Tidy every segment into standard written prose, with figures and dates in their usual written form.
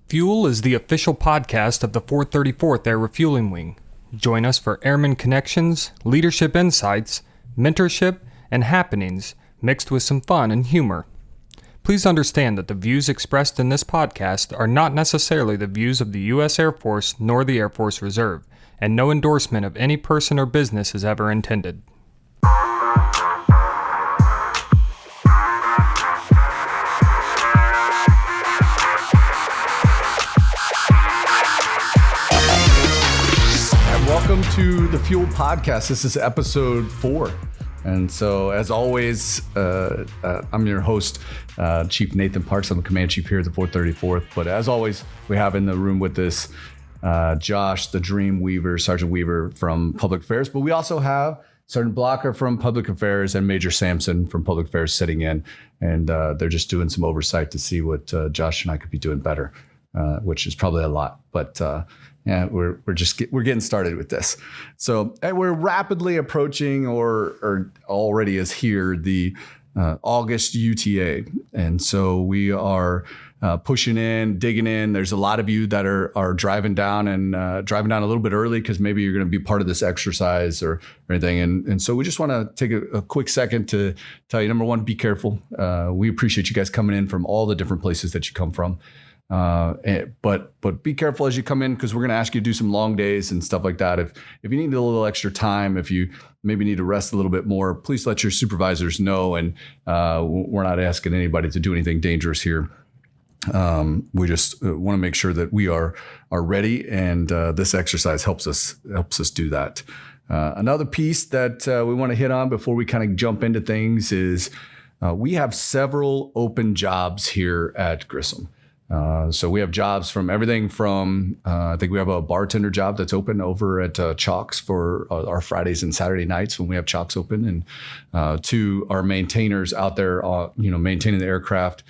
FUEL is the official podcast of the 434th Air Refueling Wing. Join us for airman connections, leadership insights, mentorship, and happenings mixed with some fun and humor. Please understand that the views expressed in this podcast are not necessarily the views of the U.S. Air Force nor the Air Force Reserve, and no endorsement of any person or business is ever intended. Welcome to the FUEL Podcast. This is episode 4. And so, as always, I'm your host, Chief Nathan Parks. I'm the command chief here at the 434th. But as always, we have in the room with us Josh, the Dream Weaver, Sergeant Weaver from Public Affairs. But we also have Sergeant Blocker from Public Affairs and Major Sampson from Public Affairs sitting in. And they're just doing some oversight to see what Josh and I could be doing better, which is probably a lot. But yeah, we're getting started with this. So we're rapidly approaching, or already is here, the August UTA, and so we are pushing in, digging in. There's a lot of you that are driving down a little bit early because maybe you're going to be part of this exercise or anything. And so we just want to take a quick second to tell you, number one, be careful. We appreciate you guys coming in from all the different places that you come from. But be careful as you come in, because we're going to ask you to do some long days and stuff like that. If you need a little extra time, if you maybe need to rest a little bit more, please let your supervisors know. And we're not asking anybody to do anything dangerous here. We just want to make sure that we are ready, and this exercise helps us do that. Another piece that we want to hit on before we kind of jump into things is we have several open jobs here at Grissom. So we have jobs from everything from, I think we have a bartender job that's open over at Chalks for our Fridays and Saturday nights when we have Chalks open, and to our maintainers out there, maintaining the aircraft,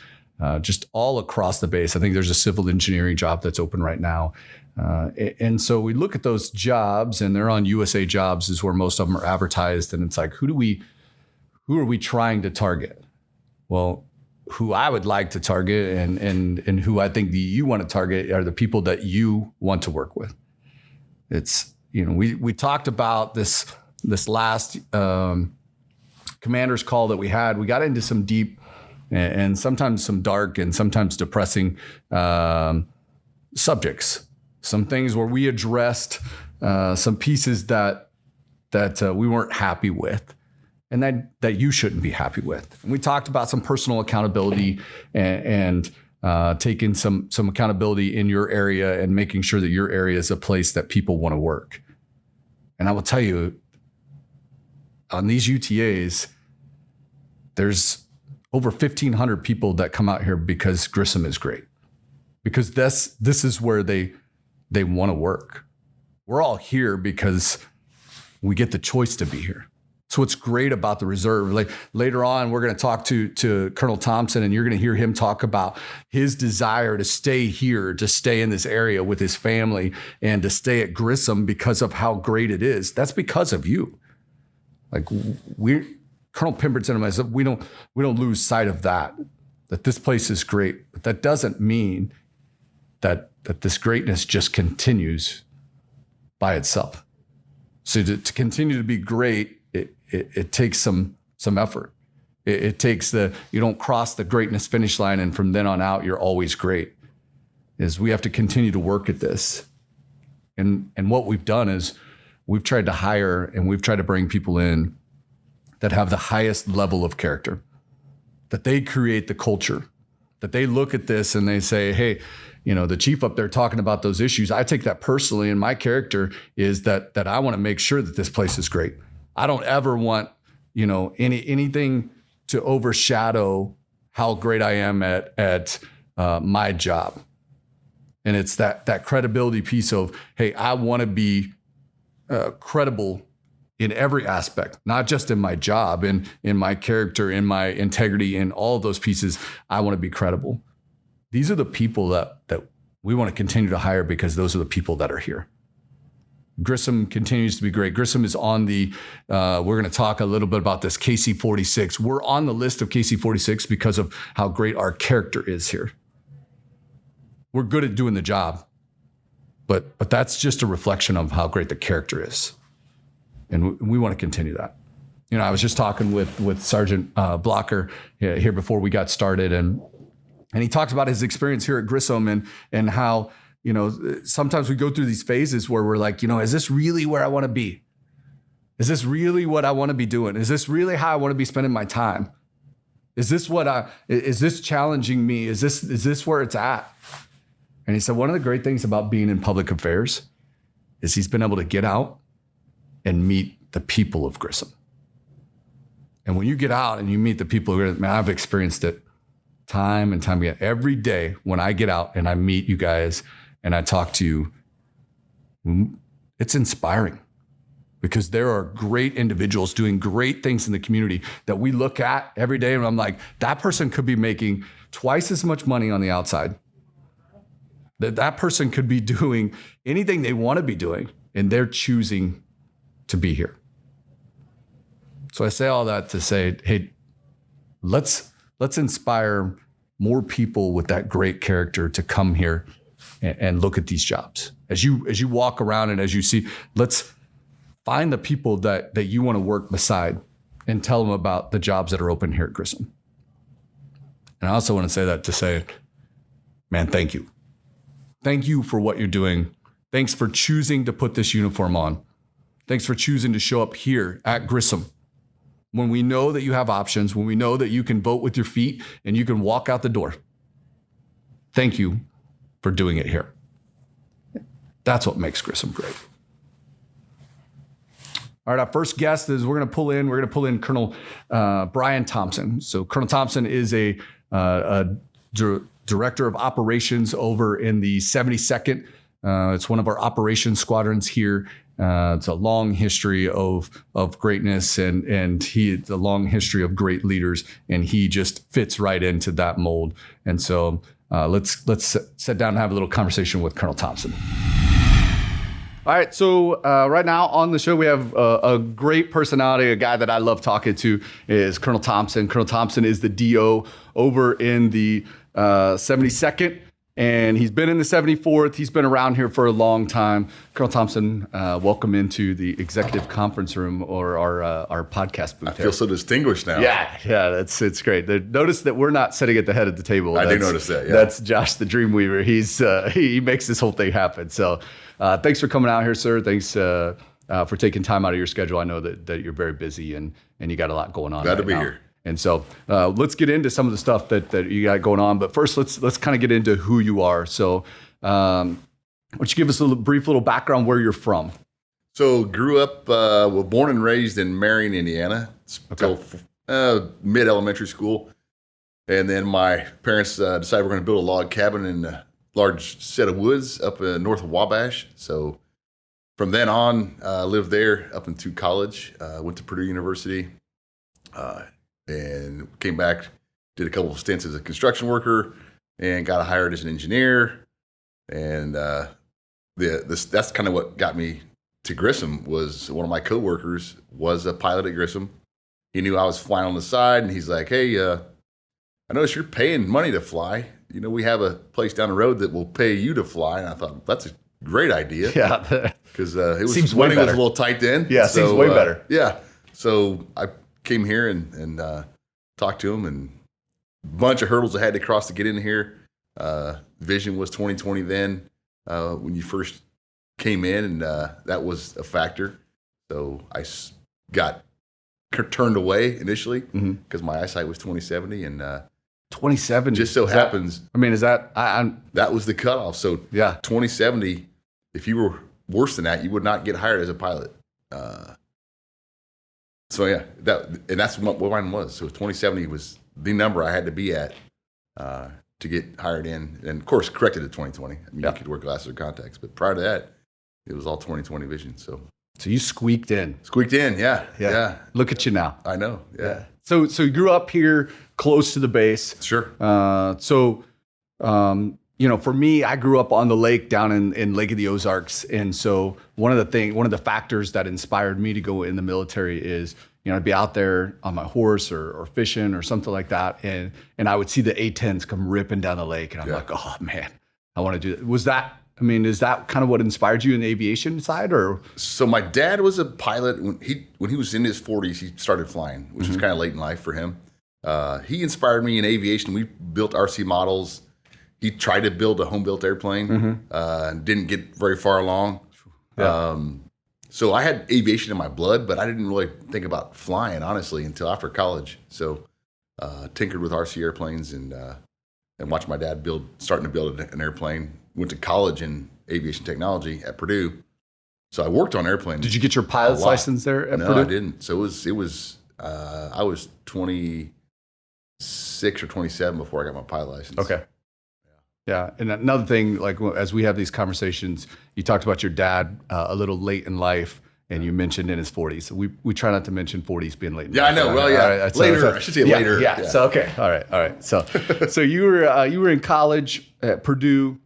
just all across the base. I think there's a civil engineering job that's open right now. And so we look at those jobs, and they're on USA Jobs is where most of them are advertised. And it's like, who are we trying to target? Well, who I would like to target and who I think you want to target are the people that you want to work with. It's, we talked about this last commander's call that we had. We got into some deep and sometimes some dark and sometimes depressing subjects, some things where we addressed some pieces that we weren't happy with, and that you shouldn't be happy with. And we talked about some personal accountability and taking some accountability in your area and making sure that your area is a place that people want to work. And I will tell you, on these UTAs, there's over 1,500 people that come out here because Grissom is great, because this is where they want to work. We're all here because we get the choice to be here. So what's great about the reserve, like later on, we're going to talk to Colonel Thompson, and you're going to hear him talk about his desire to stay here, to stay in this area with his family, and to stay at Grissom because of how great it is. That's because of you. Like Colonel Pemberton and myself, we don't lose sight of that this place is great, but that doesn't mean that this greatness just continues by itself. So to continue to be great, it takes some effort. It takes you don't cross the greatness finish line and from then on out, you're always great. We have to continue to work at this. And what we've done is we've tried to hire and we've tried to bring people in that have the highest level of character, that they create the culture, that they look at this and they say, hey, the chief up there talking about those issues, I take that personally. And my character is that I want to make sure that this place is great. I don't ever want, anything to overshadow how great I am at my job. And it's that credibility piece of, hey, I want to be credible in every aspect, not just in my job, in my character, in my integrity, in all of those pieces. I want to be credible. These are the people that we want to continue to hire because those are the people that are here. Grissom continues to be great. Grissom is on we're going to talk a little bit about this KC-46. We're on the list of KC-46 because of how great our character is here. we're good at doing the job, but that's just a reflection of how great the character is. And we want to continue that. You know, I was just talking with Sergeant Blocker here before we got started, and he talks about his experience here at Grissom and how, you know, sometimes we go through these phases where we're like, you know, is this really where I want to be? Is this really what I want to be doing? Is this really how I want to be spending my time? Is this challenging me? Is this where it's at? And he said, one of the great things about being in public affairs is he's been able to get out and meet the people of Grissom. And when you get out and you meet the people, man, I've experienced it time and time again. Every day when I get out and I meet you guys and I talk to you, it's inspiring because there are great individuals doing great things in the community that we look at every day. And I'm like, that person could be making twice as much money on the outside. That person could be doing anything they want to be doing, and they're choosing to be here. So I say all that to say, hey, let's inspire more people with that great character to come here and look at these jobs. As you walk around and as you see, let's find the people that you want to work beside and tell them about the jobs that are open here at Grissom. And I also want to say that to say, man, thank you. Thank you for what you're doing. Thanks for choosing to put this uniform on. Thanks for choosing to show up here at Grissom. When we know that you have options, when we know that you can vote with your feet and you can walk out the door. Thank you for doing it here. That's what makes Grissom great. All right, our first guest is we're going to pull in Colonel Brian Thompson. So Colonel Thompson is a director of operations over in the 72nd. It's one of our operations squadrons here. It's a long history of greatness and it's a long history of great leaders, and he just fits right into that mold. And so let's sit down and have a little conversation with Colonel Thompson. All right, so right now on the show we have a great personality, a guy that I love talking to is Colonel Thompson. Colonel Thompson is the DO over in the 72nd. And he's been in the 74th. He's been around here for a long time. Colonel Thompson, welcome into the executive conference room or our podcast booth. I feel so distinguished now. Yeah, it's great. Notice that we're not sitting at the head of the table. I do notice that. Yeah. That's Josh the Dreamweaver. He makes this whole thing happen. So thanks for coming out here, sir. Thanks for taking time out of your schedule. I know that you're very busy and you got a lot going on. Glad to be here. And so let's get into some of the stuff that you got going on. But first, let's kind of get into who you are. So why don't you give us a brief little background where you're from? So grew up, born and raised in Marion, Indiana, until mid-elementary school. And then my parents decided we're going to build a log cabin in a large set of woods up north of Wabash. So from then on, lived there up into college, went to Purdue University, and came back, did a couple of stints as a construction worker, and got hired as an engineer. And that's kind of what got me to Grissom. Was one of my coworkers was a pilot at Grissom. He knew I was flying on the side, and he's like, "Hey, I noticed you're paying money to fly. You know, we have a place down the road that will pay you to fly." And I thought, that's a great idea. Yeah, because money was a little tight then. Yeah, seems way better. Yeah, so I came here and talked to him, and a bunch of hurdles I had to cross to get in here. Vision was 20/20 then when you first came in, and that was a factor. So I got turned away initially because my eyesight was 20/70, and 20/70 just so happens. Is that that was the cutoff? So yeah, 20/70. If you were worse than that, you would not get hired as a pilot. So yeah, that's what mine was. So 20/70 was the number I had to be at to get hired in, and of course corrected to 20/20. I mean, you could wear glasses or contacts, but prior to that, it was all 20/20 vision. So you squeaked in. Yeah. Look at you now. I know. Yeah. So you grew up here, close to the base. Sure. For me, I grew up on the lake down in Lake of the Ozarks. And so one of the factors that inspired me to go in the military is, I'd be out there on my horse or fishing or something like that. And I would see the A-10s come ripping down the lake. And I'm like, oh man, I want to do that. Is that kind of what inspired you in the aviation side, or? So my dad was a pilot. When he was in his 40s, he started flying, which was kind of late in life for him. He inspired me in aviation. We built RC models. He tried to build a home-built airplane and didn't get very far along. Yeah. So I had aviation in my blood, but I didn't really think about flying, honestly, until after college. So tinkered with RC airplanes and watched my dad starting to build an airplane. Went to college in aviation technology at Purdue. So I worked on airplanes. Did you get your pilot's license there at Purdue? No, I didn't. So it was I was 26 or 27 before I got my pilot license. Okay. Yeah, and another thing, like as we have these conversations, you talked about your dad a little late in life, and you mentioned in his 40s. We try not to mention 40s being late in life. Yeah, I know. Well, yeah, right. Later. I should say later. Yeah. So okay, all right. So you were in college at Purdue.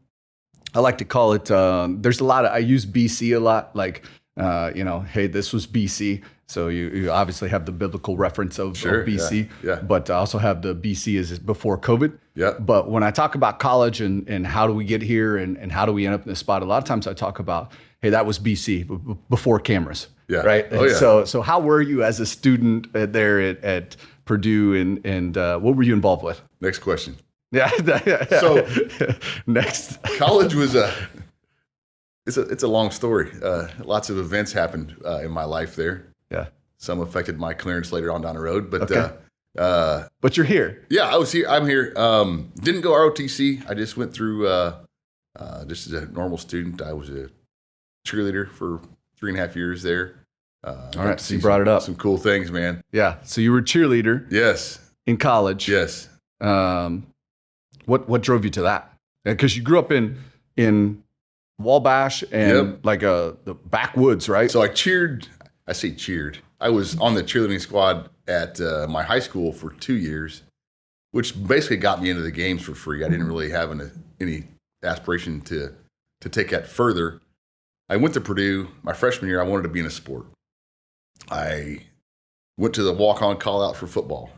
I like to call it. There's a lot of. I use BC a lot. Like hey, this was BC. So you obviously have the biblical reference of BC, but I also have the BC is before COVID. Yeah. But when I talk about college and how do we get here and how do we end up in this spot, a lot of times I talk about, hey, that was BC before cameras. Yeah. Right. Oh, yeah. So how were you as a student there at Purdue and what were you involved with? Next question. Yeah. So next, college was it's a long story. Lots of events happened in my life there. Yeah. Some affected my clearance later on down the road, but but you're here. Yeah, I was here. I'm here. Didn't go ROTC. I just went through just as a normal student. I was a cheerleader for 3.5 years there. All right, so you brought it up. Some cool things, man. Yeah. So you were a cheerleader. Yes. In college. Yes. What drove you to that? Because you grew up in Wabash and the backwoods, right? So I cheered. I was on the cheerleading squad at my high school for 2 years, which basically got me into the games for free. I didn't really have any aspiration to take that further. I went to Purdue my freshman year. I wanted to be in a sport. I went to the walk-on call-out for football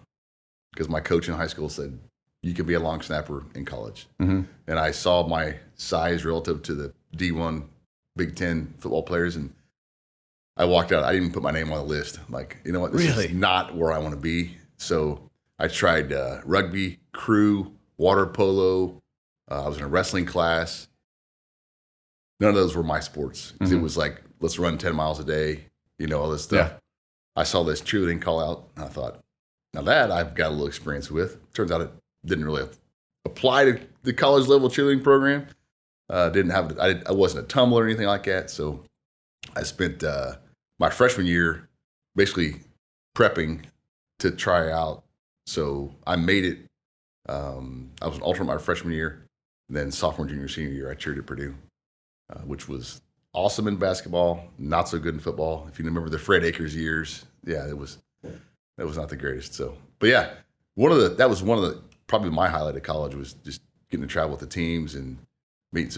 because my coach in high school said, you could be a long snapper in college. Mm-hmm. And I saw my size relative to the D1 Big Ten football players, and I walked out. I didn't even put my name on the list. I'm like, you know what? This is not where I want to be. So I tried rugby, crew, water polo. I was in a wrestling class. None of those were my sports. Because it was like, let's run 10 miles a day, all this stuff. Yeah. I saw this cheerleading call out, and I thought, now that I've got a little experience with. Turns out it didn't really apply to the college level cheerleading program. I wasn't a tumbler or anything like that. So I spent my freshman year basically prepping to try out. So I made it. I was an alternate my freshman year. And then sophomore, junior, senior year, I cheered at Purdue, which was awesome in basketball, not so good in football. If you remember the Fred Akers years, that was not the greatest. So, but yeah, that was one of the probably my highlight of college was just getting to travel with the teams and meet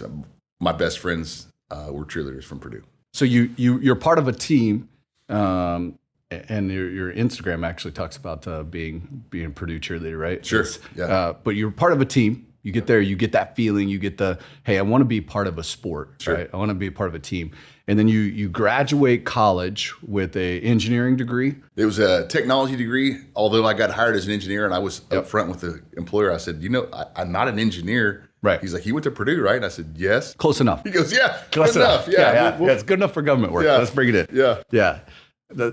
my best friends were cheerleaders from Purdue. So you're part of a team, and your Instagram actually talks about being Purdue cheerleader, right? Sure. But you're part of a team. You get there, you get that feeling, you get hey, I want to be part of a sport, sure. Right? I want to be a part of a team. And then you graduate college with a engineering degree. It was a technology degree, although I got hired as an engineer, and I was up front with the employer. I said, I'm not an engineer. Right. He's like, you went to Purdue, right? And I said, yes. Close enough. He goes, yeah, close enough. Yeah. It's good enough for government work. Yeah. Let's bring it in. Yeah.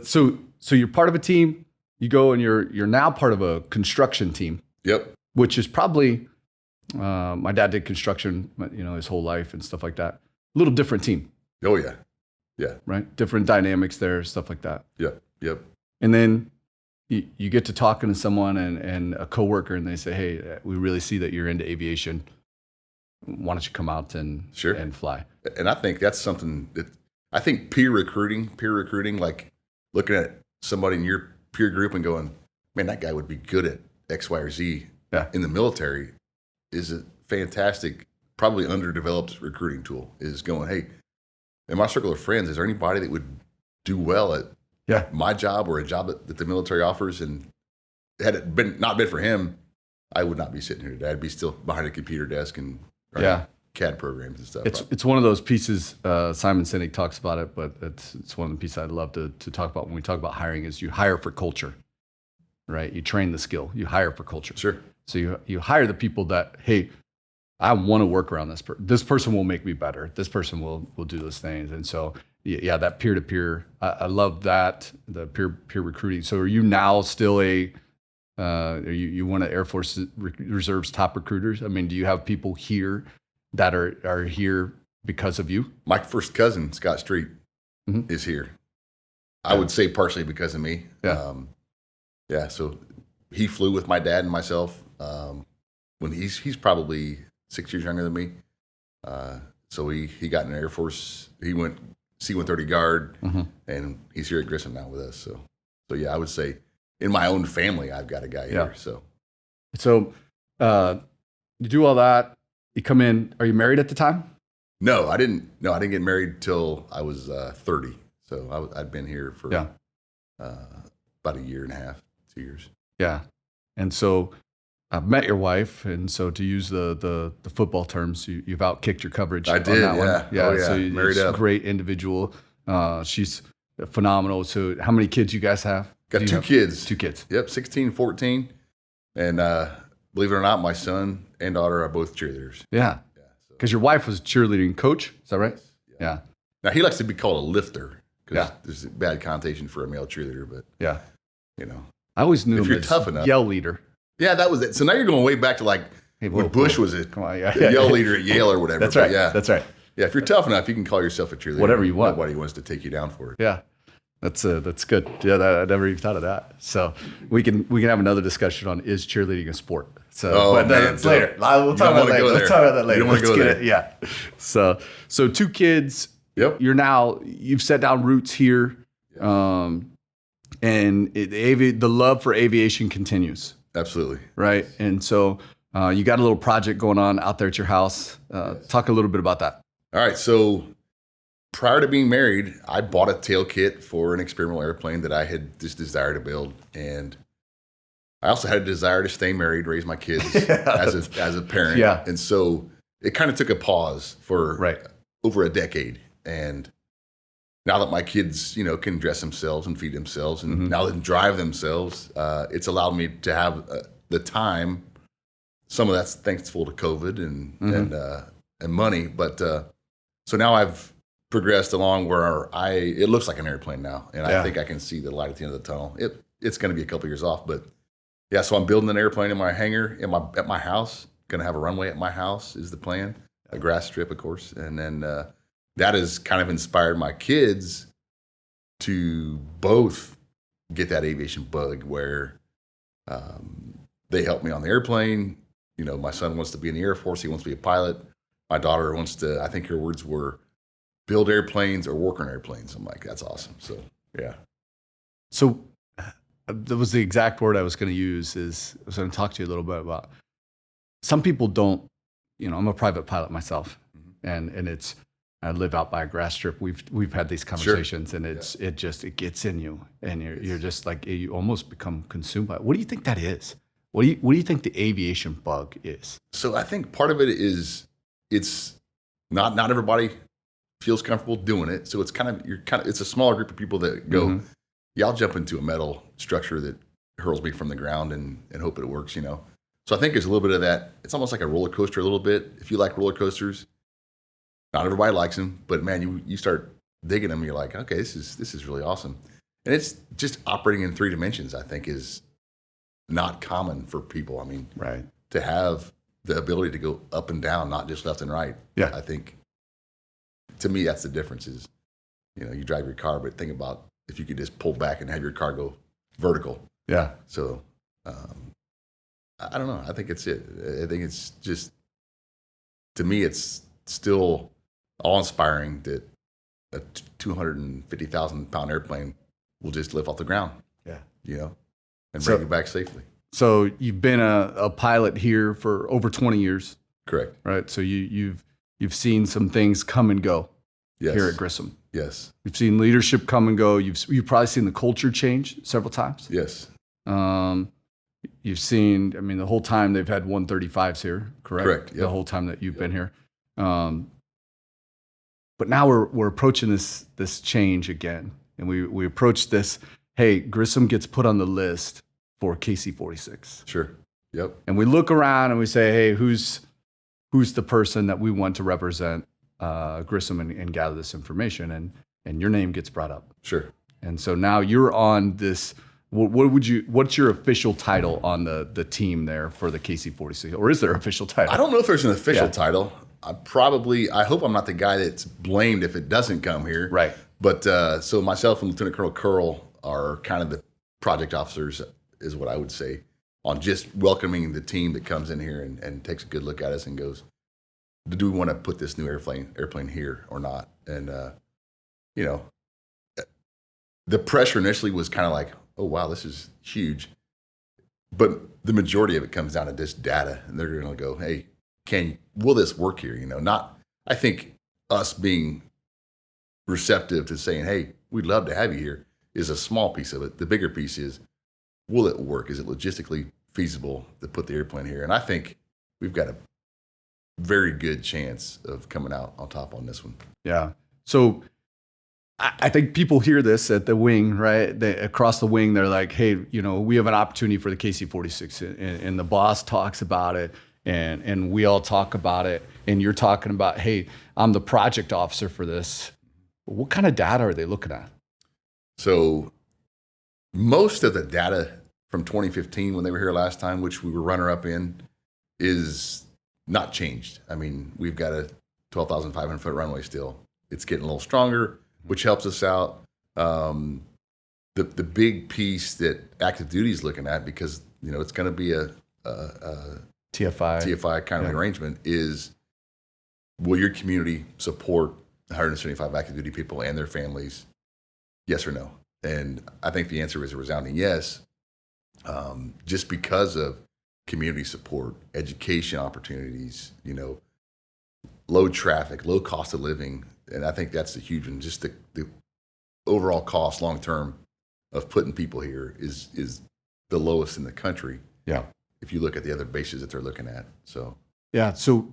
So you're part of a team. You go and you're now part of a construction team. Yep. Which is probably, my dad did construction, his whole life and stuff like that. A little different team. Oh yeah. Yeah. Right. Different dynamics there, stuff like that. Yep. And then you get to talking to someone and a coworker, and they say, hey, we really see that you're into aviation. Why don't you come out and fly? And I think that's something that I think peer recruiting, like looking at somebody in your peer group and going, man, that guy would be good at X, Y, or Z in the military is a fantastic, probably underdeveloped recruiting tool. Is going, hey, in my circle of friends, is there anybody that would do well at my job or a job that the military offers? And had it not been for him, I would not be sitting here today. I'd be still behind a computer desk and CAD programs and stuff. It's one of those pieces. Simon Sinek talks about it, but it's one of the pieces I'd love to talk about when we talk about hiring. Is you hire for culture, right? You train the skill. You hire for culture. Sure. So you hire the people that, hey, I want to work around this person. This person will make me better. This person will do those things. And so yeah, that peer to peer. I love that, the peer recruiting. So are you now still are you one of Air Force Reserve's top recruiters? I mean, do you have people here that are here because of you? My first cousin, Scott Street, is here. I would say partially because of me. Yeah. So he flew with my dad and myself when he's probably 6 years younger than me. So he got in the Air Force. He went C-130 guard, and he's here at Grissom now with us. So yeah, I would say in my own family, I've got a guy here. So you do all that. You come in. Are you married at the time? No, I didn't get married till I was 30. So I'd been here for about a year and a half, 2 years. Yeah. And so I've met your wife, and so to use the football terms, you've outkicked your coverage. I did, on that yeah. One. Oh, yeah. So Married up. Great individual. She's phenomenal. So how many kids you guys have? Got two kids. 2 kids. Yep, 16, 14. And believe it or not, my son and daughter are both cheerleaders. Yeah. Because your wife was a cheerleading coach. Is that right? Yeah. Now, he likes to be called a lifter because Yeah. there's a bad connotation for a male cheerleader, but, Yeah. I always knew if him you're as tough enough. yell leader. Yeah, that was it. So now you're going way back to like when Bush was a Come on, yell leader at Yale or whatever. That's But right. Yeah, That's right. Yeah, if you're tough enough, you can call yourself a cheerleader. Whatever you want. Nobody wants to take you down for it. Yeah. That's good. Yeah, I never even thought of that. So we can have another discussion on, is cheerleading a sport? So, but that's later. We'll talk about that later. Let's talk about that later. You don't want to go there. Yeah. So 2 kids. Yep. You've set down roots here, and the love for aviation continues. Absolutely. Right. And so you got a little project going on out there at your house. Talk a little bit about that. All right. So prior to being married, I bought a tail kit for an experimental airplane that I had this desire to build. And I also had a desire to stay married, raise my kids as a parent. Yeah. And so it kind of took a pause for over a decade. And now that my kids, can dress themselves and feed themselves and now they can drive themselves, it's allowed me to have the time. Some of that's thankful to COVID and money. But so now I've progressed along where it looks like an airplane now. And I think I can see the light at the end of the tunnel. It's going to be a couple years off, but yeah, so I'm building an airplane in my hangar at my house. Going to have a runway at my house is the plan. A grass strip, of course. And then that has kind of inspired my kids to both get that aviation bug where they help me on the airplane. My son wants to be in the Air Force. He wants to be a pilot. My daughter wants to, I think her words were, build airplanes or work on airplanes. I'm like, that's awesome. So, yeah. So that was the exact word I was going to use. I was going to talk to you a little bit about, some people don't, I'm a private pilot myself, and I live out by a grass strip. We've had these conversations, and it gets in you, and you're just like, you almost become consumed by it. What do you think that is? What do you think the aviation bug is? So I think part of it is it's not everybody feels comfortable doing it. So it's it's a smaller group of people that go, yeah, I'll jump into a metal structure that hurls me from the ground and hope it works, So I think there's a little bit of that. It's almost like a roller coaster a little bit. If you like roller coasters, not everybody likes them, but man, you start digging them, you're like, okay, this is really awesome. And it's just operating in 3 dimensions, I think, is not common for people. I mean, to have the ability to go up and down, not just left and right. Yeah. I think, to me, that's the difference is, you drive your car, but think about if you could just pull back and have your car go vertical. Yeah. So, I don't know. I think it's it. I think it's just, to me, it's still awe-inspiring that a 250,000-pound airplane will just lift off the ground. Yeah. And bring it back safely. So you've been a pilot here for over 20 years. Correct. Right. So you've seen some things come and go here at Grissom. Yes. You've seen leadership come and go. You've probably seen the culture change several times. Yes. You've seen, the whole time they've had 135s here, correct? Correct. Yep. The whole time that you've been here. But now we're approaching this change again, and we approach this. Hey, Grissom gets put on the list for KC-46. Sure. Yep. And we look around and we say, hey, who's the person that we want to represent Grissom and gather this information? And your name gets brought up. Sure. And so now you're on this. What's your official title on the team there for the KC-46? Or is there an official title? I don't know if there's an official title. I hope I'm not the guy that's blamed if it doesn't come here. Right. But so myself and Lieutenant Colonel Curl are kind of the project officers, is what I would say, on just welcoming the team that comes in here and takes a good look at us and goes, do we want to put this new airplane here or not? And, the pressure initially was kind of like, oh, wow, this is huge. But the majority of it comes down to this data, and they're going to go, hey, will this work here? I think us being receptive to saying, hey, we'd love to have you here is a small piece of it. The bigger piece is, will it work? Is it logistically feasible to put the airplane here? And I think we've got a very good chance of coming out on top on this one. Yeah. So I think people hear this at the wing, right? Across the wing, they're like, hey, we have an opportunity for the KC-46, and the boss talks about it, and we all talk about it, and you're talking about, hey, I'm the project officer for this. What kind of data are they looking at? So most of the data from 2015 when they were here last time, which we were runner-up in, is not changed. I mean, we've got a 12,500-foot runway still. It's getting a little stronger, which helps us out. The big piece that active duty is looking at, because it's going to be a TFI kind of an arrangement, is will your community support 175 active duty people and their families? Yes or no? And I think the answer is a resounding yes, just because of community support, education opportunities, low traffic, low cost of living. And I think that's the huge one. Just the overall cost long term of putting people here is the lowest in the country. Yeah. If you look at the other bases that they're looking at. So yeah. So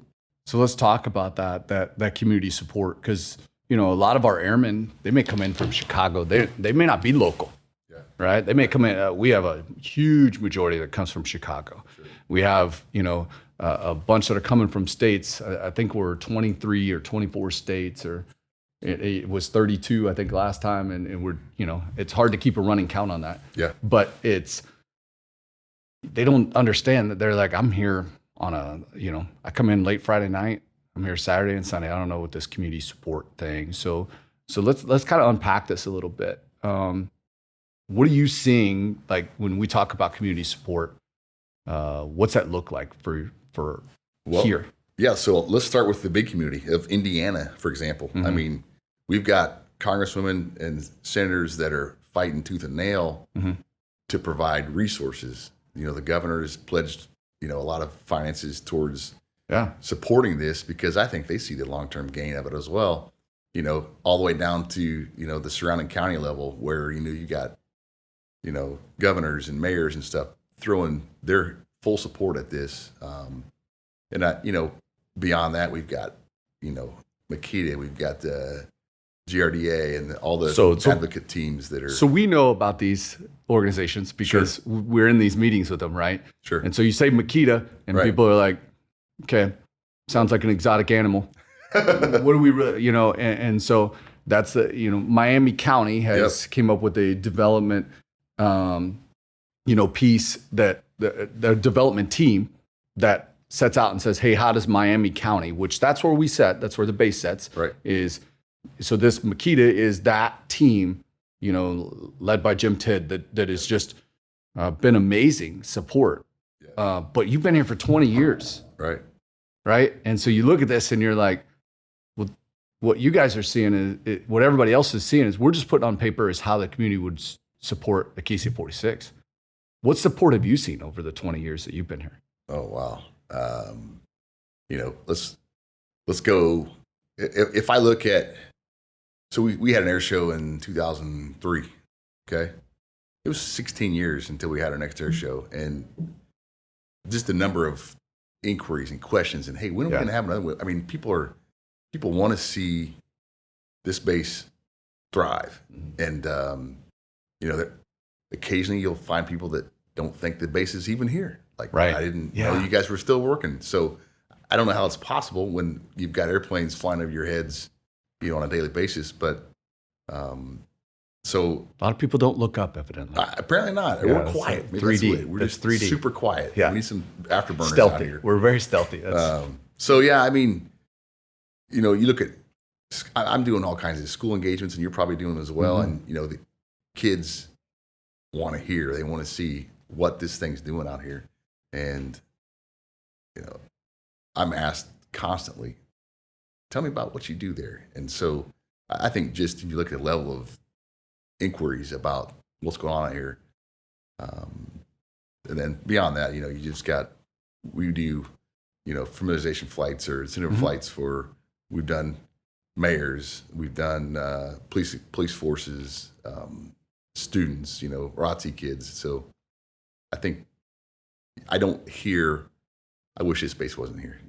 let's talk about that community support, because a lot of our airmen, they may come in from Chicago. They may not be local. Yeah. Right. They may come in. We have a huge majority that comes from Chicago. Sure. We have a bunch that are coming from states. I think we're 23 or 24 states, or it was 32, I think, last time. And we're, it's hard to keep a running count on that. Yeah. But they don't understand that they're like, I'm here on I come in late Friday night. I'm here Saturday and Sunday. I don't know what this community support thing. So let's kind of unpack this a little bit. What are you seeing, like, when we talk about community support? What's that look like for here? Yeah, so let's start with the big community of Indiana, for example. Mm-hmm. I mean, we've got congresswomen and senators that are fighting tooth and nail to provide resources. The governor has pledged, a lot of finances towards supporting this, because I think they see the long-term gain of it as well. All the way down to, the surrounding county level, where, you got, governors and mayors and stuff throwing their full support at this. And beyond that, we've got, Makita, we've got the GRDA and all the advocate teams that are. So we know about these organizations because we're in these meetings with them, right? Sure. And so you say Makita, and people are like, okay, sounds like an exotic animal. What do we really, and so that's Miami County has came up with a development, piece that the development team that sets out and says, hey, how does Miami County, which that's where we set, that's where the base sets, is. So this Makita is that team, led by Jim Tidd, that has just been amazing support. Yeah. But you've been here for 20 years. Right. And so you look at this and you're like, well, what you guys are seeing is what everybody else is seeing is we're just putting on paper is how the community would support the KC-46. What support have you seen over the 20 years that you've been here? Oh, wow. Let's go. If I look at, so we had an air show in 2003. Okay. It was 16 years until we had our next air show. And just the number of inquiries and questions. And hey, when are we going to have another one? I mean, people want to see this base thrive. And, occasionally you'll find people that don't think the base is even here. Like, I didn't know you guys were still working. So I don't know how it's possible when you've got airplanes flying over your heads, on a daily basis. But so a lot of people don't look up, evidently. Apparently not. We're quiet. 3D. We're That's just 3D. super quiet. Yeah. We need some afterburners Stealthy. out here. We're very stealthy. So yeah, I mean, you look at. I'm doing all kinds of school engagements, and you're probably doing them as well. And the kids want to hear. They want to see what this thing's doing out here. And, I'm asked constantly, tell me about what you do there. And so I think just you look at the level of inquiries about what's going on out here. And then beyond that, you just got, we do, familiarization flights or incentive flights we've done mayors, we've done police forces, students, ROTC kids. So I think I don't hear, I wish this base wasn't here.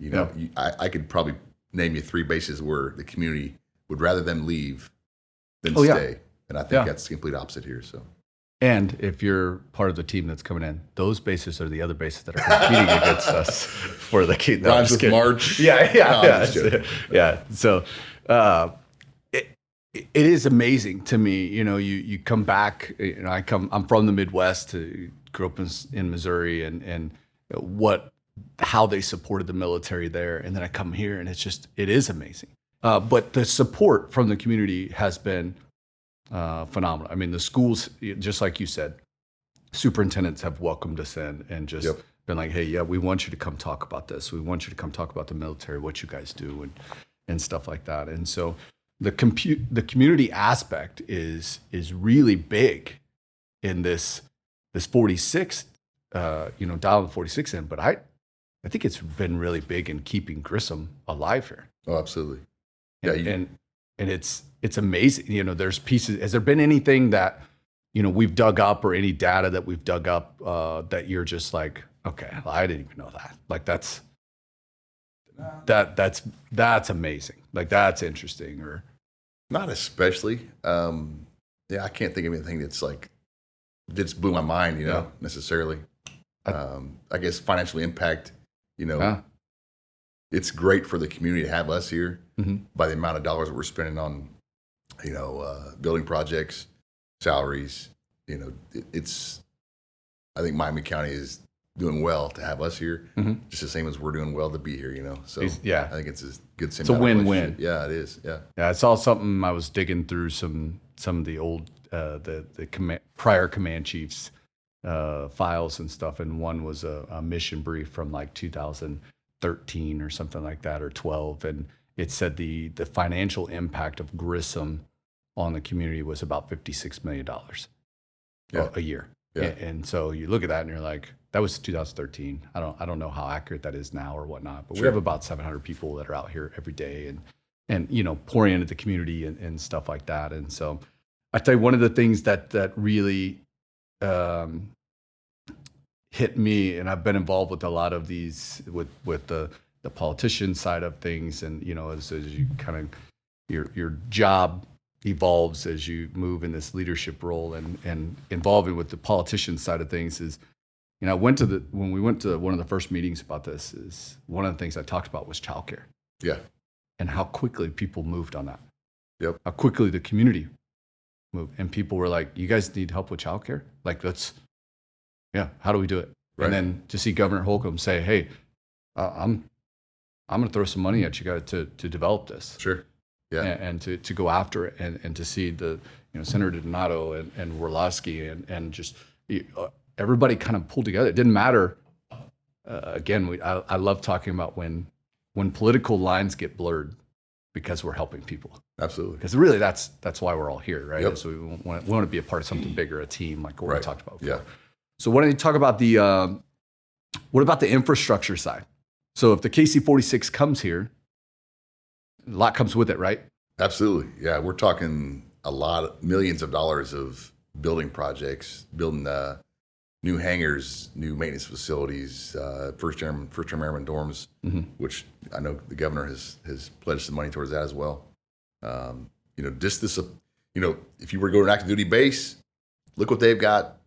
I could probably name you 3 bases where the community would rather them leave than stay. And I think that's the complete opposite here. So, and if you're part of the team that's coming in, those bases are the other bases that are competing against us for the key. No, Rhymes with March. Yeah. So it is amazing to me. You come back. I'm from the Midwest. Grew up in Missouri, and how they supported the military there, and then I come here, and it is amazing. But the support from the community has been phenomenal. I mean, the schools, just like you said, superintendents have welcomed us in and just been like, hey, we want you to come talk about this. We want you to come talk about the military, what you guys do, and stuff like that. And so the community aspect is really big in this 46, dial the 46 in. But I think it's been really big in keeping Grissom alive here. Oh, absolutely. And it's amazing. There's pieces. Has there been anything that, we've dug up or any data that we've dug up that you're just like, okay, I didn't even know that. Like that's amazing. Like that's interesting or not especially. I can't think of anything that's like, just blew my mind, necessarily. I guess financial impact, it's great for the community to have us here by the amount of dollars that we're spending on, building projects, salaries. I think Miami County is doing well to have us here, just the same as we're doing well to be here, So I think it's a good. It's a win-win. Yeah, it is. Yeah. Yeah, I saw something. I was digging through some of the old prior command chiefs files and stuff, and one was a mission brief from like 2013 or something like that, or 12, and it said the financial impact of Grissom on the community was about $56 million a year. Yeah. And so you look at that and you're like, that was 2013. I don't know how accurate that is now or whatnot, but we have about 700 people that are out here every day and pouring into the community and stuff like that. And so I tell you, one of the things that really hit me, and I've been involved with a lot of these with the politician side of things, and as you kind of your job evolves as you move in this leadership role and involving with the politician side of things is, when we went to one of the first meetings about this, is one of the things I talked about was childcare. Yeah. And how quickly people moved on that. Yep. How quickly the community moved. And people were like, you guys need help with childcare? Like, how do we do it? Right. And then to see Governor Holcomb say, hey, I'm going to throw some money at you guys to develop this. Sure. Yeah. And to go after it and to see the, Senator Donato and Orlowski and just everybody kind of pulled together. It didn't matter. Again, I love talking about when political lines get blurred because we're helping people. Absolutely. Because really that's why we're all here, right? Yep. So we want to be a part of something bigger, a team, like what we talked about before. Yeah. So why don't you talk about what about the infrastructure side? So if the KC-46 comes here, a lot comes with it, right? Absolutely. Yeah, we're talking millions of dollars of building projects, building new hangars, new maintenance facilities, first-term airman dorms, which I know the governor has pledged some money towards that as well. Just this, if you were to go to an active duty base, look what they've got.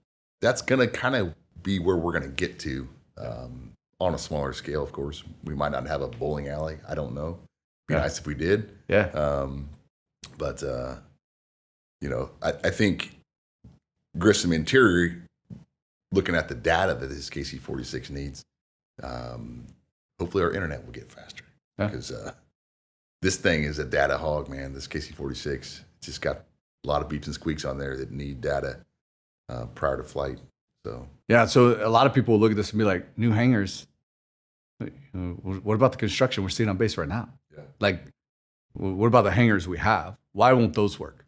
That's going to kind of be where we're going to get to on a smaller scale, of course. We might not have a bowling alley. I don't know. Be nice if we did. Yeah. But I think Grissom Interior, looking at the data that this KC-46 needs, hopefully our internet will get faster. Because this thing is a data hog, man. This KC-46, it's just got a lot of beeps and squeaks on there that need data prior to flight. So a lot of people will look at this and be like, new hangars. What about the construction we're seeing on base right now? Yeah. Like, what about the hangars we have? Why won't those work?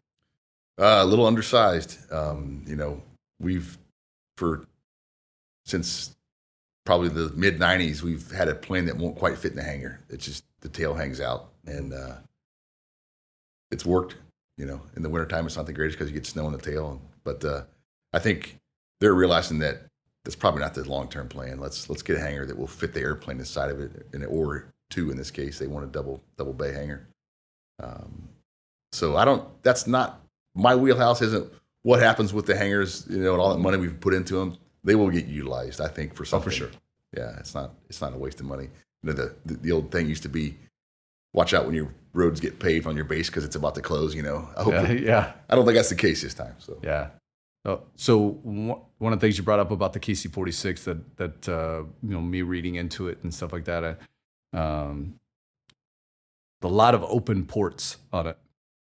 A little undersized. Since probably the mid 90s, we've had a plane that won't quite fit in the hangar. It's just the tail hangs out, and it's worked. In the wintertime, it's not the greatest because you get snow in the tail. But I think they're realizing that that's probably not the long-term plan. Let's get a hangar that will fit the airplane inside of it, or two in this case. They want a double bay hangar. So that's not my wheelhouse. Isn't what happens with the hangars, and all that money we've put into them. They will get utilized, I think, for something. Oh, for sure. Yeah, it's not a waste of money. The old thing used to be, watch out when your roads get paved on your base because it's about to close. I hope. I don't think that's the case this time. So yeah. So one of the things you brought up about the KC-46 that me reading into it and stuff like that, a lot of open ports on it.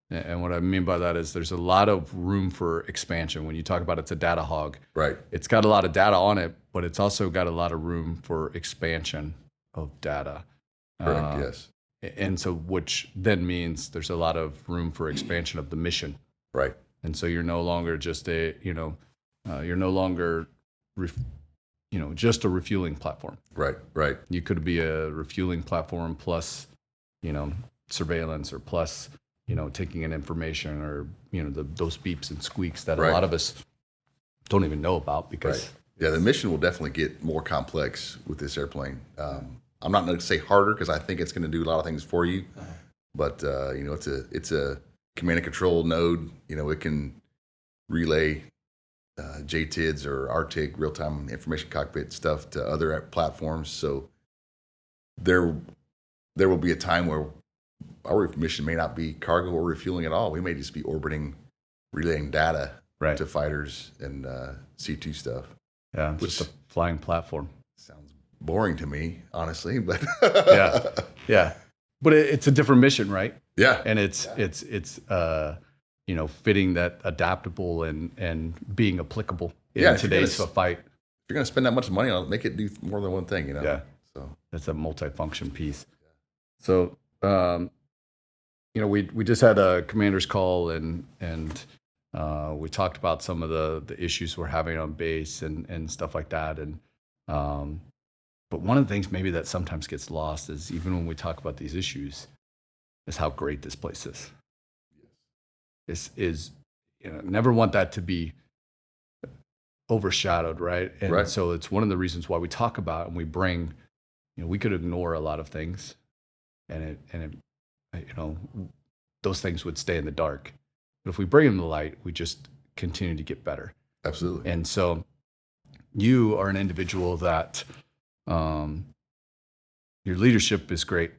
And what I mean by that is there's a lot of room for expansion. When you talk about it's a data hog, right? It's got a lot of data on it, but it's also got a lot of room for expansion of data. Correct. Yes. And so, which then means there's a lot of room for expansion of the mission, right? And so you're no longer just you're no longer, just a refueling platform. Right. You could be a refueling platform plus, surveillance or plus, taking in information or, those beeps and squeaks that a lot of us don't even know about because. Right. Yeah, the mission will definitely get more complex with this airplane. I'm not going to say harder because I think it's going to do a lot of things for you, but it's a command and control node. It can relay JTIDs or RTIC, real-time information cockpit stuff, to other platforms. So there will be a time where our mission may not be cargo or refueling at all. We may just be orbiting, relaying data to fighters and C2 stuff. Yeah, just a flying platform. Sounds boring to me, honestly, but yeah. But it's a different mission, right? Yeah, and it's fitting that adaptable and being applicable in today's fight. If you're going to spend that much money on it, make it do more than one thing, Yeah. So that's a multi-function piece. So, we just had a commander's call and we talked about some of the issues we're having on base and stuff like that. And but one of the things maybe that sometimes gets lost is even when we talk about these issues, is how great this place is. This is, never want that to be overshadowed, right? And so it's one of the reasons why we talk about and we bring, we could ignore a lot of things, and those things would stay in the dark. But if we bring them to light, we just continue to get better. Absolutely. And so you are an individual that your leadership is great,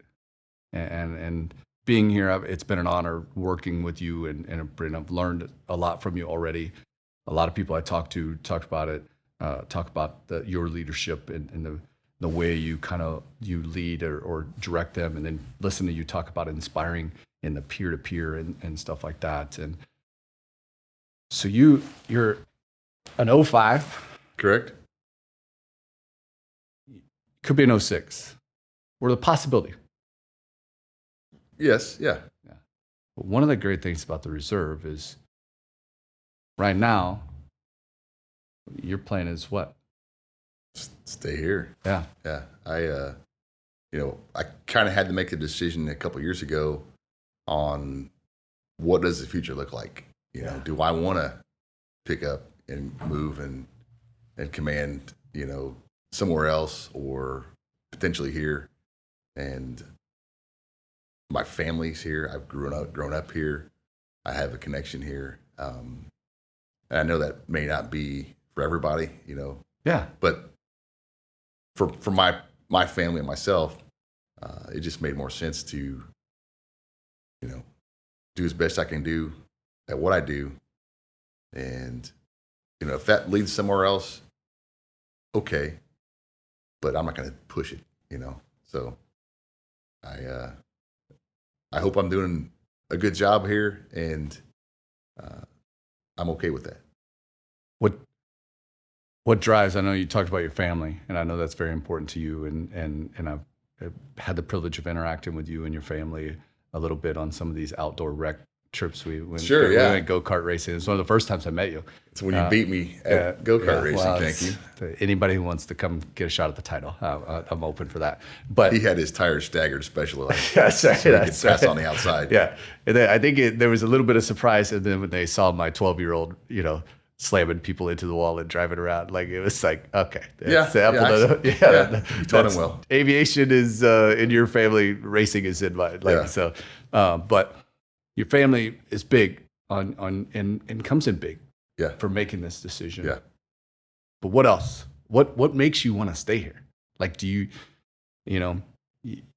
and being here, it's been an honor working with you, and I've learned a lot from you already. A lot of people I talked to talk about it, talk about your leadership and the way you lead or direct them, and then listen to you talk about inspiring in the peer-to-peer and stuff like that. And so you're an 05. Correct. Could be an 06. Or the possibility. Yes, yeah. But one of the great things about the reserve is right now, your plan is what? Stay here. Yeah. Yeah. I kind of had to make the decision a couple of years ago on what does the future look like? Do I want to pick up and move and and command, somewhere else or potentially here. And my family's here. I've grown up here. I have a connection here. And I know that may not be for everybody, Yeah. but for my family and myself, it just made more sense to, do as best I can do at what I do. And, if that leads somewhere else, okay, but I'm not going to push it, So I hope I'm doing a good job here, and I'm okay with that. What drives? I know you talked about your family, and I know that's very important to you. And I've had the privilege of interacting with you and your family a little bit on some of these outdoor rec trips we went. Sure, yeah. We went go-kart racing. It's one of the first times I met you. It's when you beat me at go-kart racing. Well, thank you. Anybody who wants to come get a shot at the title, I'm open for that. But He had his tires staggered especially. that's right. So he could That's pass right. on the outside. Yeah, and then I think there was a little bit of surprise, and then when they saw my 12-year-old, slamming people into the wall and driving around, like it was like, okay, that's the apple You taught him well. Aviation is in your family, racing is in mine. So, but your family is big and comes in big, Yeah. for making this decision. Yeah. But what else? What makes you want to stay here? Like, do you,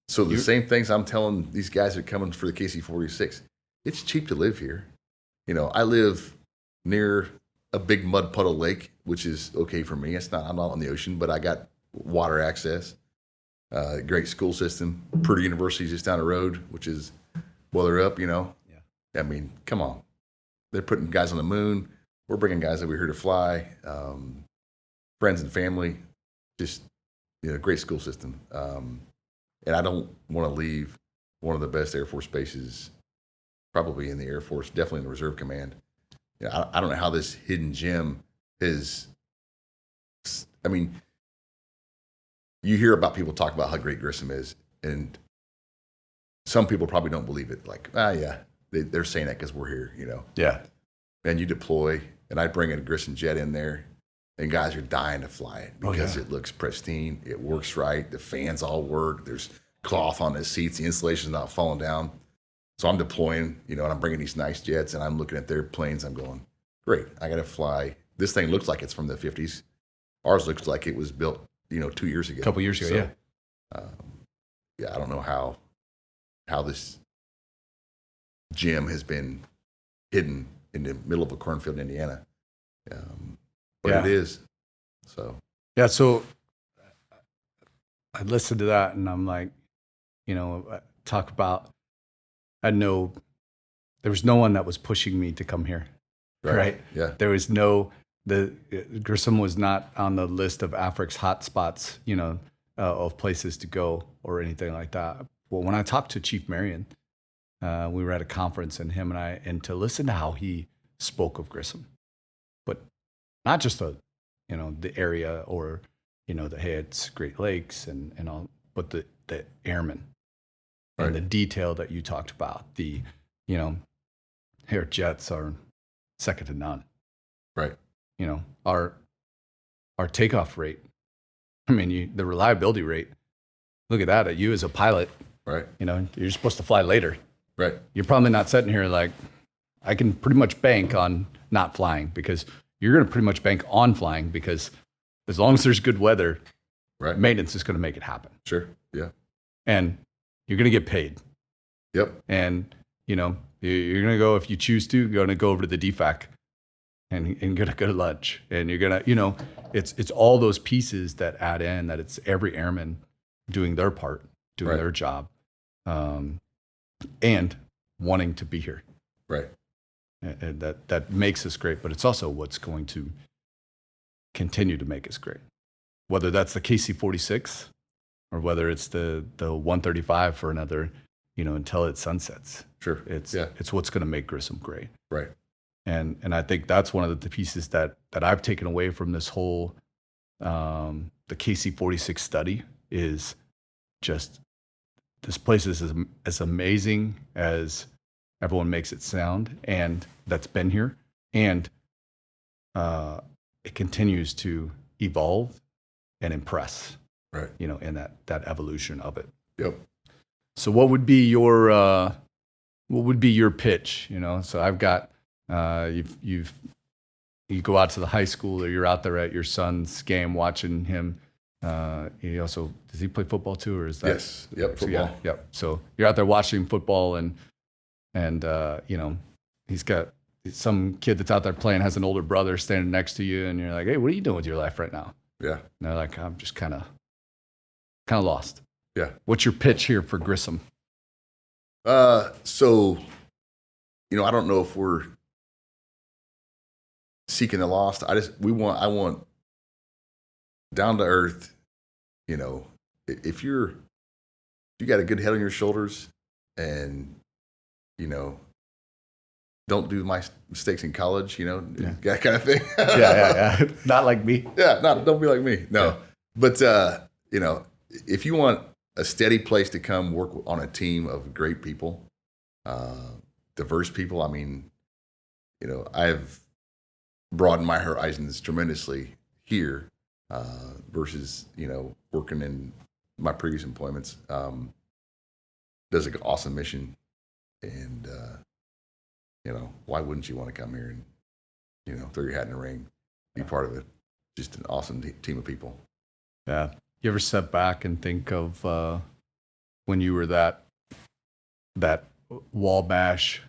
So the same things I'm telling these guys that are coming for the KC-46, it's cheap to live here. I live near a big mud puddle lake, which is okay for me. I'm not on the ocean, but I got water access, great school system. Purdue University is just down the road, which is, well, they're up, Yeah. I mean, come on. They're putting guys on the moon. We're bringing guys over here to fly. Friends and family, just, great school system. And I don't want to leave one of the best Air Force bases, probably in the Air Force, definitely in the Reserve Command. I don't know how this hidden gem is. I mean, you hear about people talk about how great Grissom is, and some people probably don't believe it. Like, yeah, they're saying that because we're here, Yeah. And you deploy, and I bring a Grissom jet in there, and guys are dying to fly it because it looks pristine. It works right. The fans all work. There's cloth on the seats. The insulation's not falling down. So I'm deploying, and I'm bringing these nice jets, and I'm looking at their planes. I'm going, great. I got to fly. This thing looks like it's from the 50s. Ours looks like it was built, 2 years ago. A couple years ago, yeah. I don't know how this gem has been hidden in the middle of a cornfield in Indiana. But it is. So. Yeah, so I listened to that, and I'm like, talk about, I know there was no one that was pushing me to come here, right? Yeah. There was Grissom was not on the list of Afric's hot spots, of places to go or anything like that. Well, when I talked to Chief Marion, we were at a conference, and him and to listen to how he spoke of Grissom, but not just the area or, hey, it's Great Lakes and all, but the airmen. Right. And the detail that you talked about, air jets are second to none. Right. Our takeoff rate, the reliability rate, look at that. You as a pilot, Right. You're supposed to fly later. Right. You're probably not sitting here like, I can pretty much bank on not flying, because you're going to pretty much bank on flying, because as long as there's good weather, Right. maintenance is going to make it happen. Sure. Yeah. And you're going to get paid. Yep. And, you're going to go, if you choose to, you're going to go over to the DFAC and going to go to lunch. And you're going to, it's all those pieces that add in, that it's every airman doing their part, doing their job, and wanting to be here. Right. And that makes us great, but it's also what's going to continue to make us great. Whether that's the KC-46 or whether it's the 135 for another, until it sunsets. Sure. It's what's going to make Grissom great. Right. And I think that's one of the pieces that I've taken away from this whole the KC-46 study, is just this place is as amazing as everyone makes it sound, and that's been here, and it continues to evolve and impress, Right. in that evolution of it. Yep. So what would be your pitch? So I've got you go out to the high school, or you're out there at your son's game watching him. He also, does he play football too, or is that? Yes. Yep. So, Football. Yep. So you're out there watching football, and he's got some kid that's out there playing, has an older brother standing next to you, and you're like, hey, what are you doing with your life right now? Yeah. And they're like, I'm just kind of lost. Yeah. What's your pitch here for Grissom? So, I don't know if we're seeking the lost. I want down to earth, if you got a good head on your shoulders, and, don't do my mistakes in college, that kind of thing. yeah. Not like me. Yeah. Don't be like me. No. Yeah. But, if you want a steady place to come work on a team of great people, diverse people, I've broadened my horizons tremendously here versus, working in my previous employments. Does an awesome mission. And, why wouldn't you want to come here and, throw your hat in the ring, be part of it? Just an awesome team of people. Yeah. You ever step back and think of when you were that Wabash?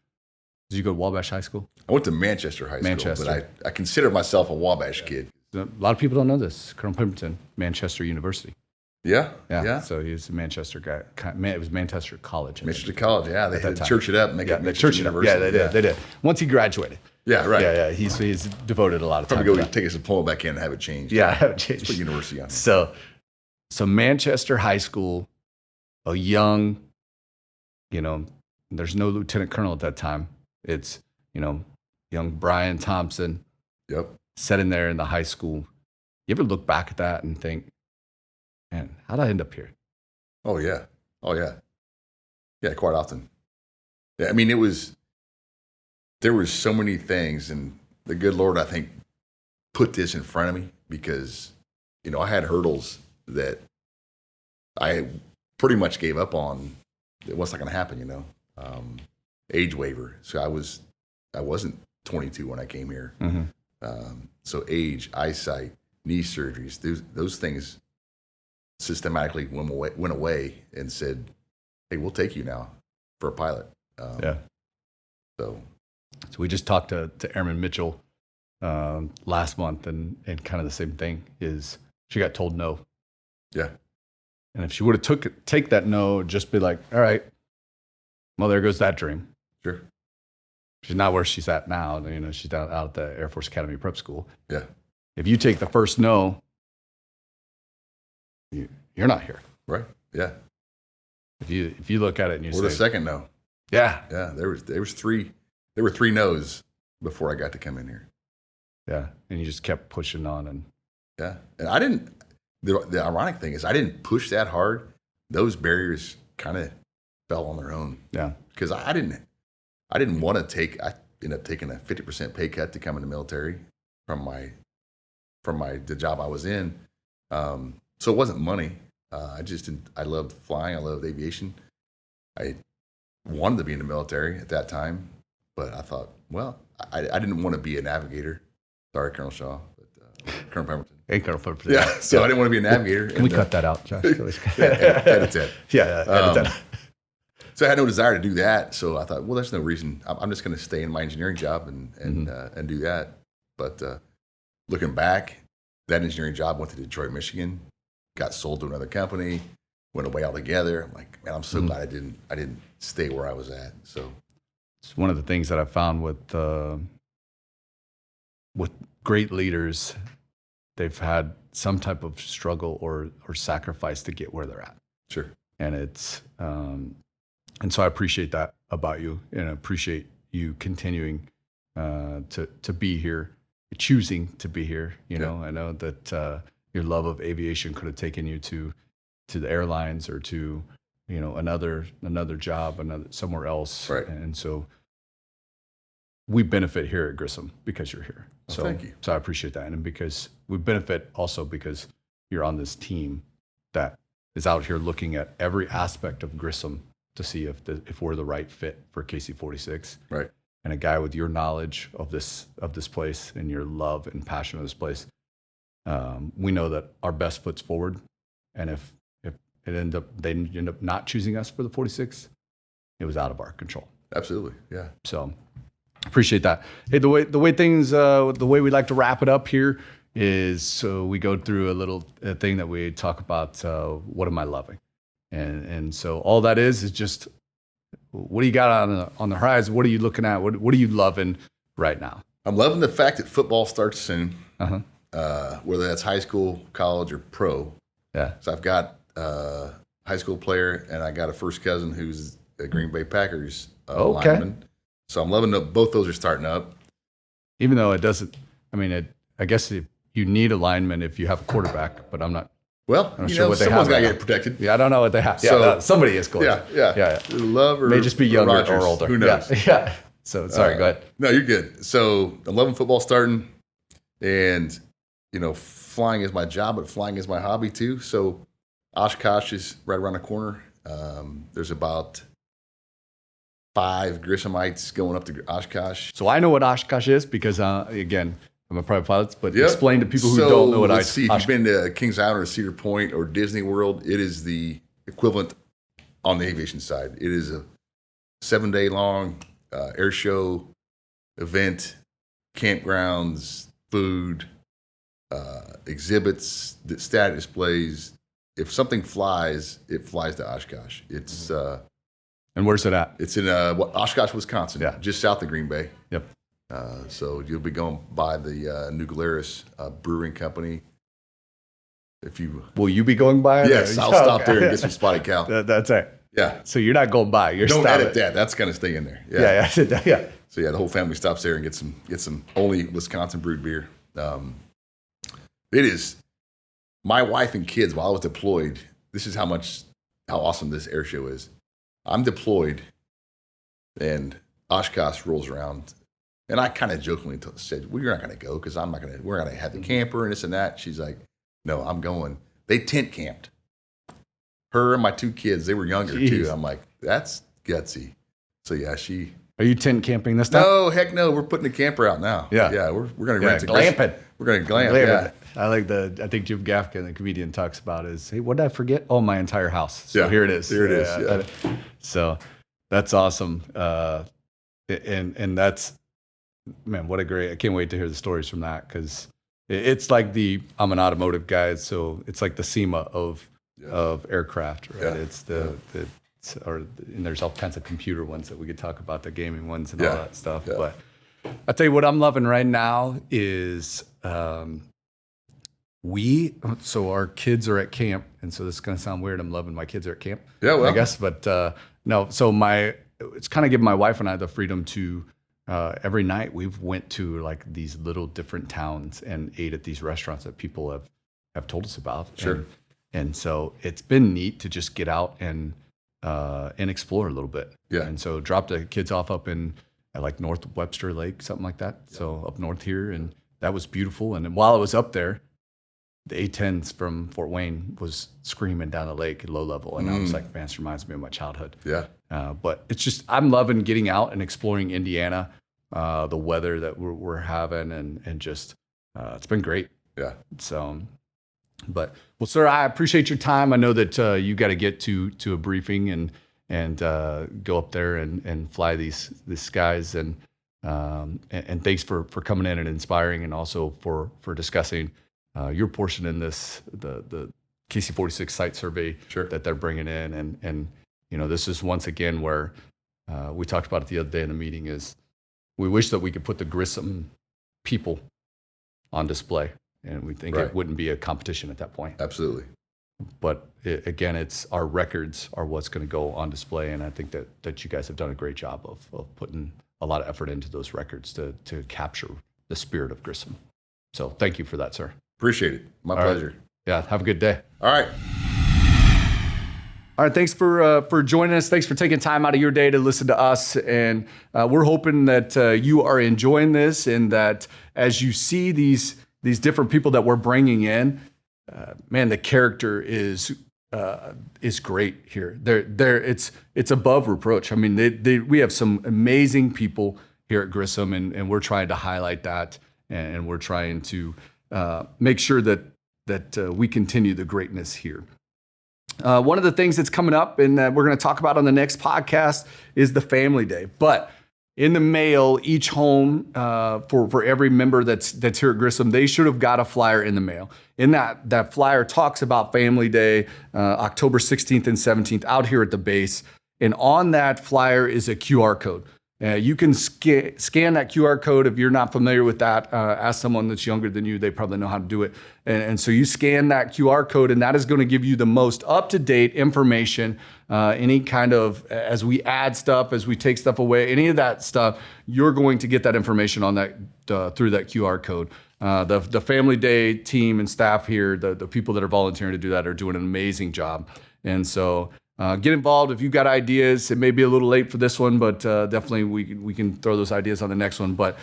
Did you go to Wabash High School? I went to Manchester High School, but I consider myself a Wabash kid. A lot of people don't know this. Colonel Pemberton, Manchester University. Yeah. So he was a Manchester guy. It was Manchester College. Manchester College, yeah. They had to church it up and make it Manchester University. Yeah, they did. Once he graduated. Yeah, right. Yeah. He's devoted a lot of time. Probably go take his diploma back in and have it changed. Yeah, have it changed. Put university on it. So Manchester High School, a young, there's no lieutenant colonel at that time. It's, young Brian Thompson. Yep. Sitting there in the high school. You ever look back at that and think, man, how'd I end up here? Oh, yeah. Yeah, quite often. Yeah, there was so many things, and the good Lord, I think, put this in front of me because, I had hurdles that I pretty much gave up on. What's not going to happen, age waiver. So I wasn't 22 when I came here. Mm-hmm. So age, eyesight, knee surgeries, those things systematically went away and said, hey, we'll take you now for a pilot. So we just talked to Airman Mitchell last month, and kind of the same thing is she got told no. Yeah. And if she would have take that no, just be like, all right, well, there goes that dream. Sure. She's not where she's at now. She's out at the Air Force Academy Prep School. Yeah. If you take the first no, you're not here. Right. Yeah. If you look at it and you say the second no. Yeah. Yeah. There were three no's before I got to come in here. Yeah. And you just kept pushing on and yeah. And the ironic thing is I didn't push that hard. Those barriers kind of fell on their own. Yeah. Because I didn't want to I ended up taking a 50% pay cut to come in the military from the job I was in. So it wasn't money. I loved flying. I loved aviation. I wanted to be in the military at that time, but I thought, well, I didn't want to be a navigator. Sorry, Colonel Shaw, but Colonel Pemberton. Hey, Colonel Pemberton. Yeah, so I didn't want to be a navigator. Can we cut that out, Josh? Edit that. Yeah, edit that. So I had no desire to do that. So I thought, well, there's no reason. I'm just going to stay in my engineering job and do that. But looking back, that engineering job went to Detroit, Michigan, got sold to another company, went away altogether. I'm like, man, I'm so glad I didn't stay where I was at. So it's one of the things that I found with great leaders. They've had some type of struggle or sacrifice to get where they're at. Sure. And it's and so I appreciate that about you, and I appreciate you continuing to be here, choosing to be here. I know that your love of aviation could have taken you to the airlines or to another job, somewhere else. Right. And so we benefit here at Grissom because you're here. Well, So thank you. So I appreciate that. And because we benefit also because you're on this team that is out here looking at every aspect of Grissom to see if we're the right fit for KC46. Right. And a guy with your knowledge of this place and your love and passion of this place, we know that our best foot's forward. And if they end up not choosing us for the 46, it was out of our control. Absolutely. Yeah. So appreciate that. Hey, the way we like to wrap it up here is so we go through a little thing that we talk about. What am I loving? And so all that is just what do you got on the horizon? What are you looking at? What are you loving right now? I'm loving the fact that football starts soon, whether that's high school, college, or pro. Yeah. So I've got a high school player, and I got a first cousin who's a Green Bay Packers lineman. So I'm loving that both those are starting up. Even though it doesn't, I guess you need a lineman if you have a quarterback, but I'm not. Well, I'm not sure what they have. Someone's got to right get protected. Yeah, I don't know what they have. So- Yeah, somebody is going. Yeah. Love or May just be younger Rodgers, or older. Who knows? Yeah. So sorry, go ahead. No, you're good. So I'm loving football starting, and flying is my job, but flying is my hobby too. So Oshkosh is right around the corner. There's about 5 Grissomites going up to Oshkosh. So I know what Oshkosh is because again, I'm a private pilot, but Yep. explain to people who don't know what let's see. If Oshkosh. you've been to Kings Island or Cedar Point or Disney World, it is the equivalent on the aviation side. It is a 7-day long air show event, campgrounds, food, exhibits, stat displays. If something flies, it flies to Oshkosh. It's And where's it at? it's in Oshkosh, Wisconsin, Yeah. just south of Green Bay. Yep. So you'll be going by the New Glarus Brewing Company. If you Will you be going by it? yes, I'll stop there and get some spotted cow. That's it. Yeah, So you're not going by. You're don't stopping. edit that. That's gonna stay in there. Yeah. So yeah, the whole family stops there and get some only Wisconsin brewed beer. It is my wife and kids while I was deployed. This is how awesome this air show is. I'm deployed, and Oshkosh rolls around, and I kind of jokingly said, "Well, you're not going to go because we're not going to have the camper and this and that." She's like, "No, I'm going." They tent camped. Her and my 2 kids, they were younger too. I'm like, "That's gutsy." So yeah, Are you tent camping this time? no, heck no. We're putting the camper out now. Yeah. We're going to rent a glamping. We're going to glam. Glamping. Yeah. I think Jim Gaffigan, the comedian, talks about is, hey, what did I forget? Oh, my entire house. So Yeah. here it is. Here it is, yeah. So that's awesome. And that's, man, what a great, I can't wait to hear the stories from that because it's like I'm an automotive guy, so it's like the SEMA of aircraft, right? Yeah. It's and there's all kinds of computer ones that we could talk about, the gaming ones and Yeah. all that stuff. Yeah. But I tell you what I'm loving right now is so our kids are at camp, and so this is going to sound weird. I'm loving my kids are at camp. Yeah, well. I guess, but no. So it's kind of given my wife and I the freedom to every night we've went to like these little different towns and ate at these restaurants that people have told us about. Sure. And so it's been neat to just get out and explore a little bit. Yeah. And so dropped the kids off up at like North Webster Lake, something like that. Yeah. So up north here, and that was beautiful. And then while I was up there, the A-10s from Fort Wayne was screaming down the lake at low level. And I was like, man, this reminds me of my childhood. Yeah. But it's just, I'm loving getting out and exploring Indiana, the weather that we're having and just, it's been great. Yeah. So, but well, sir, I appreciate your time. I know that you got to get to a briefing and go up there and fly these skies and thanks for coming in and inspiring, and also for discussing your portion in this the KC46 site survey Sure. that they're bringing in, and this is once again where we talked about it the other day in the meeting is we wish that we could put the Grissom people on display. And we think Right. it wouldn't be a competition at that point. Absolutely. But again, it's our records are what's going to go on display. And I think that you guys have done a great job of putting a lot of effort into those records to capture the spirit of Grissom. So thank you for that, sir. Appreciate it. My All right. pleasure. Yeah, have a good day. All right. All right, thanks for joining us. Thanks for taking time out of your day to listen to us. And we're hoping that you are enjoying this, and that as you see these different people that we're bringing in, man, the character is great here. It's above reproach. I mean, we have some amazing people here at Grissom, and we're trying to highlight that, and we're trying to make sure that we continue the greatness here. One of the things that's coming up and that we're going to talk about on the next podcast is the family day. But in the mail, each home for every member that's here at Grissom, they should have got a flyer in the mail. In that flyer talks about Family Day, October 16th and 17th out here at the base. And on that flyer is a QR code. You can scan that QR code. If you're not familiar with that, ask someone that's younger than you. They probably know how to do it. And so you scan that QR code, and that is going to give you the most up-to-date information. Any kind of, as we add stuff, as we take stuff away, any of that stuff, you're going to get that information on that through that QR code. The Family Day team and staff here, the people that are volunteering to do that, are doing an amazing job. And so get involved if you've got ideas. It may be a little late for this one, but definitely we can throw those ideas on the next one. But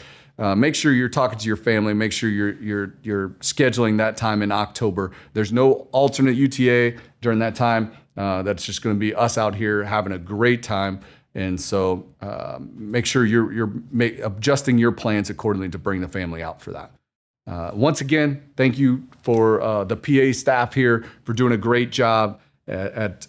make sure you're talking to your family. Make sure you're scheduling that time in October. There's no alternate UTA during that time. That's just going to be us out here having a great time. And so make sure you're adjusting your plans accordingly to bring the family out for that. Once again, thank you for the PA staff here for doing a great job at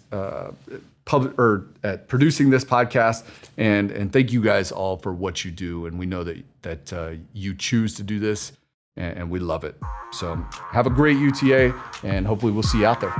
producing this podcast, and thank you guys all for what you do. And we know that you choose to do this, and we love it. So have a great UTA, and hopefully we'll see you out there.